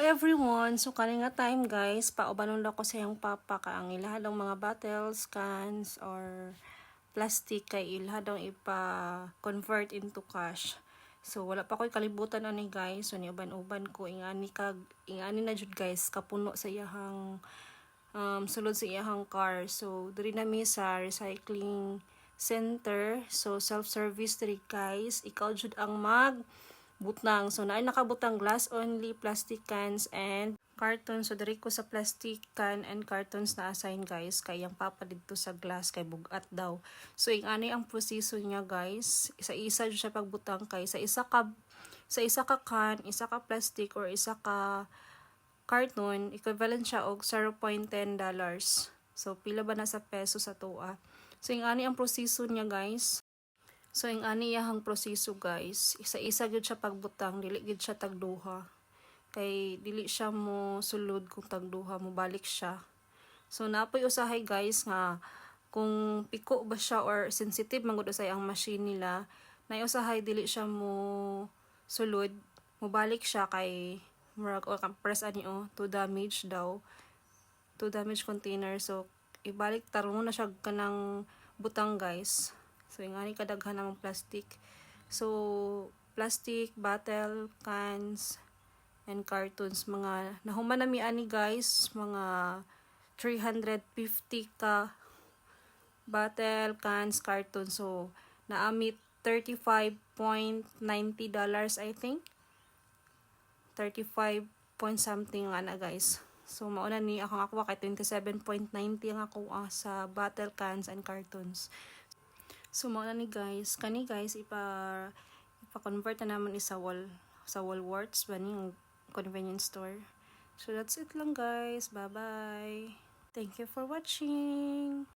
everyone! So kani nga time guys, paubanon ko sa iyang papa ka ang ilahadong mga bottles, cans, or plastic kay ilahadong ipa-convert into cash. So wala pa ko'y kalibutan ani guys. So niuban-uban ko ingani na jud guys kapuno sa iyahang sulod sa iyahang car. So diri na mi sa recycling center. So self-service diri guys. Ikaw jud ang butang. So, naay nakabutang glass only, plastic cans, and cartons. So, dari ko sa plastic can and cartons na assign guys. Kay yung papa dito sa glass, kay bugat daw. So, yung ani ang proseso niya guys. Isa-isa siya pagbutang kay sa isa ka can, isa ka plastic, or isa ka carton, equivalent siya og $0.10. So, pila ba na sa peso sa tuwa. So, yung ani ang proseso niya guys. So, yung ani yahang proseso guys, isa-isa gyud siya pagbutang, dili gyud siya tagduha. Kay dili siya mo sulod kung tagduha mo balik siya. So, napoy usahay guys nga kung piko ba siya or sensitive man gud usay ang machine nila, na usahay dili siya mo sulod, mo balik siya kay murag o press ani to damage daw. To damage container. So, ibalik tarong na siya kanang butang guys. So, yung ani kadaghan ng plastic. So, plastic, bottle, cans, and cartons. Mga, nahuman na mi ani guys, mga 350 ka bottle, cans, cartons. So, naamit $35.90 I think. 35 point something nga na guys. So, mauna ni akong ako kay 27.90 ang ako sa bottle, cans, and cartons. So, mauna ni guys. Kani guys, ipa-convert na naman sa Walworths ba yung convenience store. So, that's it lang guys. Bye-bye. Thank you for watching.